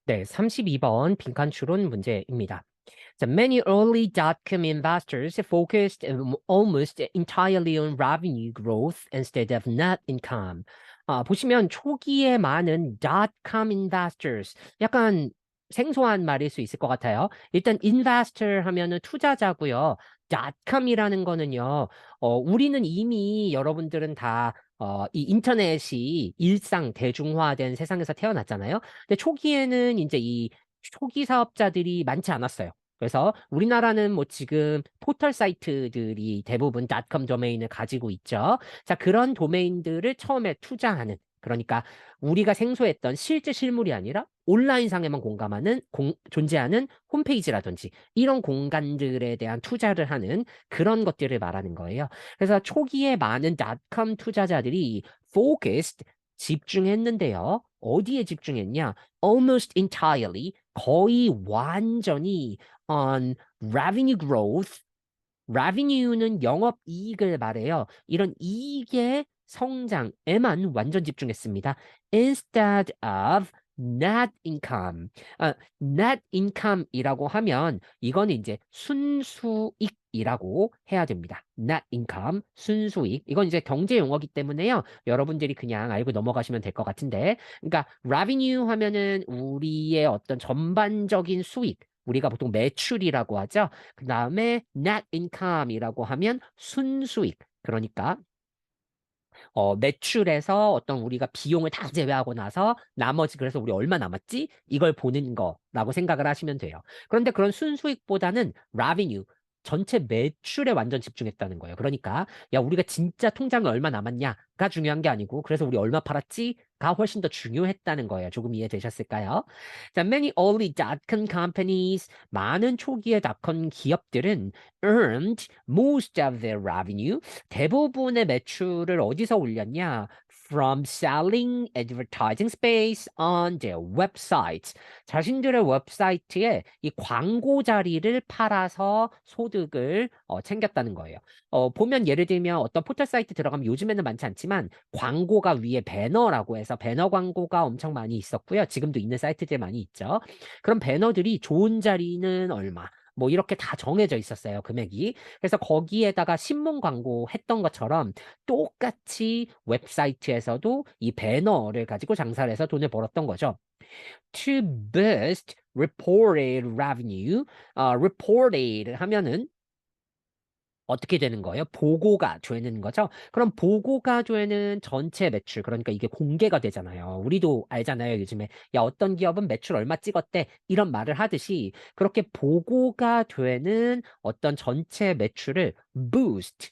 네, 32번 빈칸 추론 문제입니다. So many early dot-com investors focused almost entirely on revenue growth instead of net income. 보시면 초기에 많은 dot-com investors, 약간 생소한 말일 수 있을 것 같아요. 일단 investor 하면은 투자자고요. dot-com이라는 거는요, 우리는 이미 여러분들은 다 이 인터넷이 일상 대중화된 세상에서 태어났잖아요. 근데 초기에는 이제 이 초기 사업자들이 많지 않았어요. 그래서 우리나라는 뭐 지금 포털 사이트들이 대부분 닷컴 도메인을 가지고 있죠. 자, 그런 도메인들을 처음에 투자하는, 그러니까 우리가 생소했던 실제 실물이 아니라 온라인상에만 존재하는 홈페이지라든지 이런 공간들에 대한 투자를 하는 그런 것들을 말하는 거예요. 그래서 초기에 많은 닷컴 투자자들이 focused, 집중했는데요. 어디에 집중했냐? Almost entirely, 거의 완전히 on revenue growth. revenue는 영업이익을 말해요. 이런 이익의 성장에만 완전 집중했습니다. Instead of net income. net income이라고 하면 이거는 이제 순수익이라고 해야 됩니다. net income, 순수익. 이건 이제 경제 용어이기 때문에요. 여러분들이 그냥 알고 넘어가시면 될 것 같은데. 그러니까 revenue 하면은 우리의 어떤 전반적인 수익. 우리가 보통 매출이라고 하죠. 그 다음에 net income이라고 하면 순수익. 그러니까 매출에서 어떤 우리가 비용을 다 제외하고 나서 나머지 그래서 우리 얼마 남았지? 이걸 보는 거라고 생각을 하시면 돼요. 그런데 그런 순수익보다는 revenue, 전체 매출에 완전 집중했다는 거예요. 그러니까 야 우리가 진짜 통장에 얼마 남았냐가 중요한 게 아니고 그래서 우리 얼마 팔았지가 훨씬 더 중요했다는 거예요. 조금 이해되셨을까요? 자, many early dot-com companies, 많은 초기의 닷컴 기업들은 earned most of their revenue, 대부분의 매출을 어디서 올렸냐? From selling advertising space on their websites. 자신들의 웹사이트에 이 광고 자리를 팔아서 소득을 챙겼다는 거예요. 보면 예를 들면 어떤 포털 사이트 들어가면 요즘에는 많지 않지만 광고가 위에 배너라고 해서 배너 광고가 엄청 많이 있었고요. 지금도 있는 사이트들 많이 있죠. 그럼 배너들이 좋은 자리는 얼마? 뭐 이렇게 다 정해져 있었어요, 금액이. 그래서 거기에다가 신문 광고 했던 것처럼 똑같이 웹사이트에서도 이 배너를 가지고 장사를 해서 돈을 벌었던 거죠. To boost reported revenue, reported 하면은 어떻게 되는 거예요? 보고가 되는 거죠? 그럼 보고가 되는 전체 매출, 그러니까 이게 공개가 되잖아요. 우리도 알잖아요, 요즘에. 야, 어떤 기업은 매출 얼마 찍었대. 이런 말을 하듯이 그렇게 보고가 되는 어떤 전체 매출을 boost,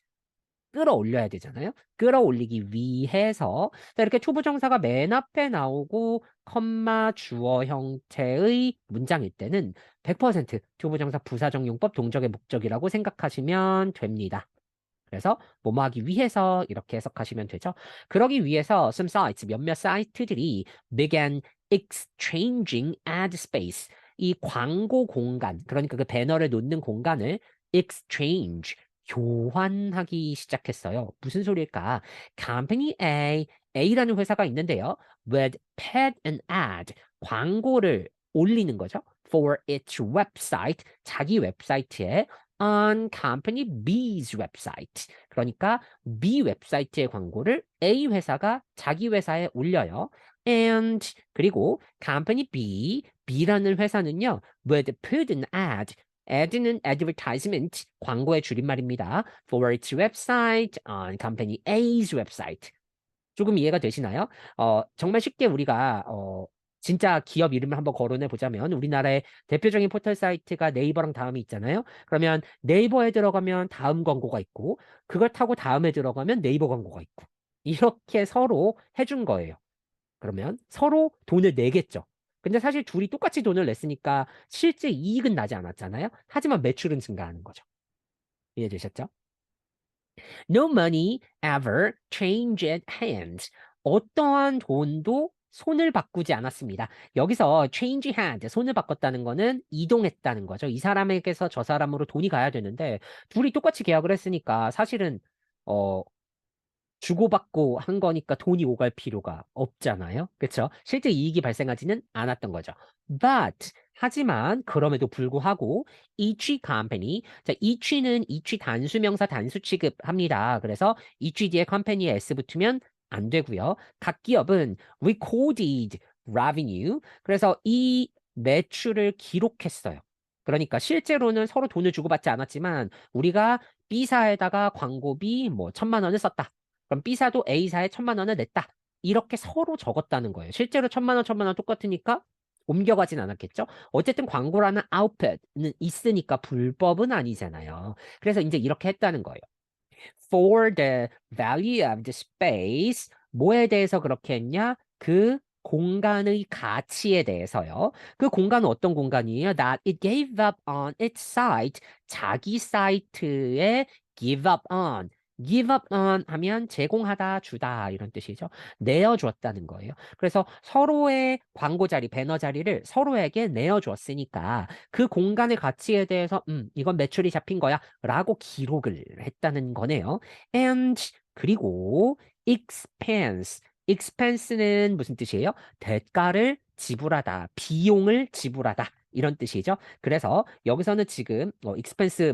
끌어올려야 되잖아요. 끌어올리기 위해서 자, 이렇게 초보정사가 맨 앞에 나오고 컴마 주어 형태의 문장일 때는 100% 초보정사 부사적용법 동적의 목적이라고 생각하시면 됩니다. 그래서 뭐뭐 하기 위해서 이렇게 해석하시면 되죠. 그러기 위해서 some sites, 몇몇 사이트들이 began exchanging ad space, 이 광고 공간, 그러니까 그 배너를 놓는 공간을 exchange, 교환하기 시작했어요. 무슨 소리일까? Company A, A라는 회사가 있는데요. Would pad an ad, 광고를 올리는 거죠. For its website, 자기 웹사이트에 on company B's website. 그러니까 B 웹사이트의 광고를 A 회사가 자기 회사에 올려요. And 그리고 company B, B라는 회사는요, would put an ad, ad는 advertisement, 광고의 줄임말입니다. For its website on company A's website. 조금 이해가 되시나요? 정말 쉽게 우리가 진짜 기업 이름을 한번 거론해 보자면 우리나라의 대표적인 포털 사이트가 네이버랑 다음이 있잖아요. 그러면 네이버에 들어가면 다음 광고가 있고 그걸 타고 다음에 들어가면 네이버 광고가 있고 이렇게 서로 해준 거예요. 그러면 서로 돈을 내겠죠. 근데 사실 둘이 똑같이 돈을 냈으니까 실제 이익은 나지 않았잖아요. 하지만 매출은 증가하는 거죠. 이해되셨죠? No money ever changed hands. 어떠한 돈도 손을 바꾸지 않았습니다. 여기서 change hand, 손을 바꿨다는 거는 이동했다는 거죠. 이 사람에게서 저 사람으로 돈이 가야 되는데 둘이 똑같이 계약을 했으니까 사실은 어 주고받고 한 거니까 돈이 오갈 필요가 없잖아요. 그렇죠? 실제 이익이 발생하지는 않았던 거죠. But 하지만 그럼에도 불구하고 each company 자 each는 each 단수명사 단수 취급합니다. 그래서 each 뒤에 company에 s 붙으면 안 되고요. 각 기업은 recorded revenue 그래서 이 매출을 기록했어요. 그러니까 실제로는 서로 돈을 주고받지 않았지만 우리가 B사에다가 광고비 뭐 1,000만 원을 썼다. 그럼 B사도 A사에 1,000만 원을 냈다. 이렇게 서로 적었다는 거예요. 실제로 1,000만 원, 1,000만 원 똑같으니까 옮겨가진 않았겠죠? 어쨌든 광고라는 아웃풋은 있으니까 불법은 아니잖아요. 그래서 이제 이렇게 했다는 거예요. For the value of the space, 뭐에 대해서 그렇게 했냐? 그 공간의 가치에 대해서요. 그 공간은 어떤 공간이에요? That it gave up on its site. 자기 사이트에 give up on. give up on 하면 제공하다, 주다 이런 뜻이죠. 내어주었다는 거예요. 그래서 서로의 광고 자리, 배너 자리를 서로에게 내어주었으니까 그 공간의 가치에 대해서 이건 매출이 잡힌 거야 라고 기록을 했다는 거네요. And 그리고 expense는 무슨 뜻이에요? 대가를 지불하다, 비용을 지불하다 이런 뜻이죠. 그래서 여기서는 지금 expense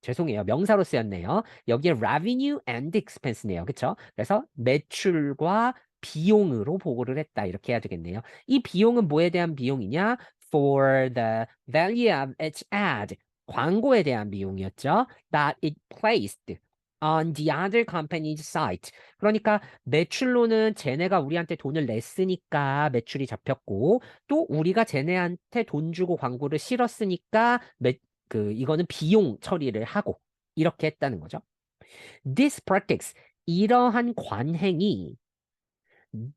죄송해요. 명사로 쓰였네요. 여기에 revenue and expense네요. 그렇죠? 그래서 매출과 비용으로 보고를 했다. 이렇게 해야 되겠네요. 이 비용은 뭐에 대한 비용이냐? For the value of its ad. 광고에 대한 비용이었죠. That it placed on the other company's site. 그러니까 매출로는 쟤네가 우리한테 돈을 냈으니까 매출이 잡혔고 또 우리가 쟤네한테 돈 주고 광고를 실었으니까 이거는 비용 처리를 하고 이렇게 했다는 거죠. This practice, 이러한 관행이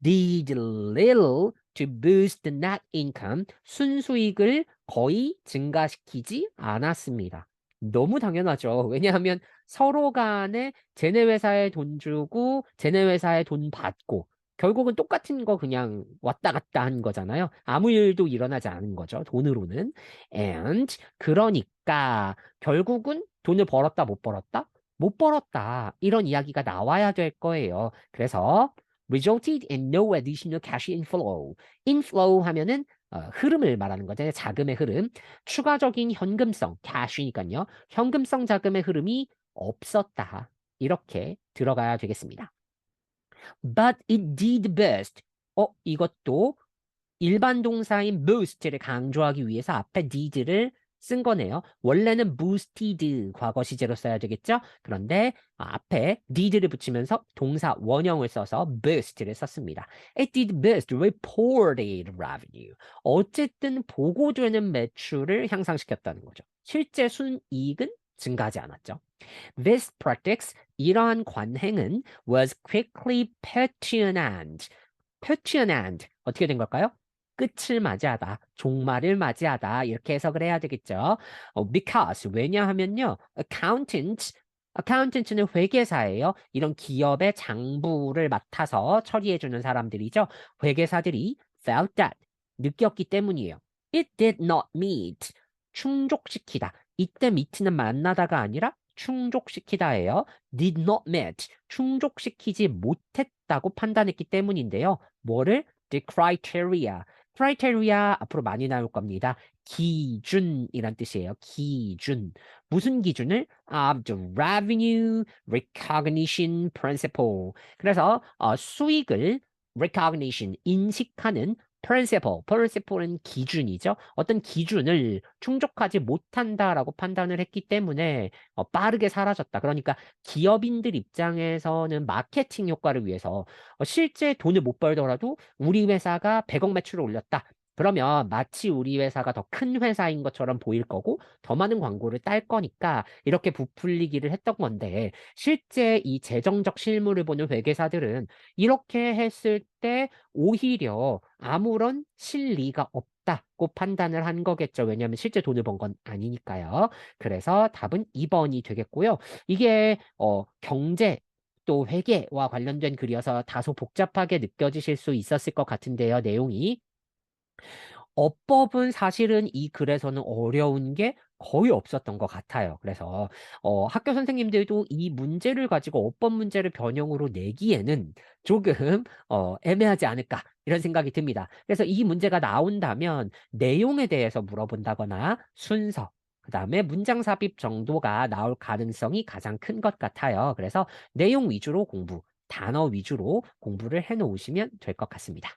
did little to boost the net income, 순수익을 거의 증가시키지 않았습니다. 너무 당연하죠. 왜냐하면 서로 간에 쟤네 회사에 돈 주고 쟤네 회사에 돈 받고 결국은 똑같은 거 그냥 왔다 갔다 한 거잖아요. 아무 일도 일어나지 않은 거죠. 돈으로는. And 그러니까 결국은 돈을 벌었다 못 벌었다? 못 벌었다. 이런 이야기가 나와야 될 거예요. 그래서 resulted in no additional cash inflow. inflow 하면은 흐름을 말하는 거잖아요. 자금의 흐름. 추가적인 현금성, cash니까요. 현금성 자금의 흐름이 없었다. 이렇게 들어가야 되겠습니다. But it did boost. 이것도 일반 동사인 boost를 강조하기 위해서 앞에 did를 쓴 거네요. 원래는 boosted 과거 시제로 써야 되겠죠? 그런데 앞에 did를 붙이면서 동사 원형을 써서 boost를 썼습니다. It did boost reported revenue. 어쨌든 보고되는 매출을 향상시켰다는 거죠. 실제 순이익은 증가하지 않았죠. This practice, 이러한 관행은 was quickly patented. patented, 어떻게 된 걸까요? 끝을 맞이하다, 종말을 맞이하다 이렇게 해석을 해야 되겠죠. Because 왜냐하면요, accountant는 회계사예요. 이런 기업의 장부를 맡아서 처리해주는 사람들이죠. 회계사들이 felt that 느꼈기 때문이에요. It did not meet 충족시키다. 이때 meet는 만나다가 아니라 충족시키다예요. did not meet 충족시키지 못했다고 판단했기 때문인데요. 뭐를? The criteria. criteria 앞으로 많이 나올 겁니다. 기준이란 뜻이에요. 기준. 무슨 기준을? The revenue recognition principle. 그래서 수익을 recognition, 인식하는 principle은 기준이죠. 어떤 기준을 충족하지 못한다라고 판단을 했기 때문에 빠르게 사라졌다. 그러니까 기업인들 입장에서는 마케팅 효과를 위해서 실제 돈을 못 벌더라도 우리 회사가 100억 매출을 올렸다. 그러면 마치 우리 회사가 더 큰 회사인 것처럼 보일 거고 더 많은 광고를 딸 거니까 이렇게 부풀리기를 했던 건데 실제 이 재정적 실물을 보는 회계사들은 이렇게 했을 때 오히려 아무런 실리가 없다고 판단을 한 거겠죠. 왜냐하면 실제 돈을 번 건 아니니까요. 그래서 답은 2번이 되겠고요. 이게 경제 또 회계와 관련된 글이어서 다소 복잡하게 느껴지실 수 있었을 것 같은데요. 내용이. 어법은 사실은 이 글에서는 어려운 게 거의 없었던 것 같아요. 그래서 학교 선생님들도 이 문제를 가지고 어법 문제를 변형으로 내기에는 조금 애매하지 않을까 이런 생각이 듭니다. 그래서 이 문제가 나온다면 내용에 대해서 물어본다거나 순서, 그다음에 문장 삽입 정도가 나올 가능성이 가장 큰 것 같아요. 그래서 내용 위주로 공부, 단어 위주로 공부를 해 놓으시면 될 것 같습니다.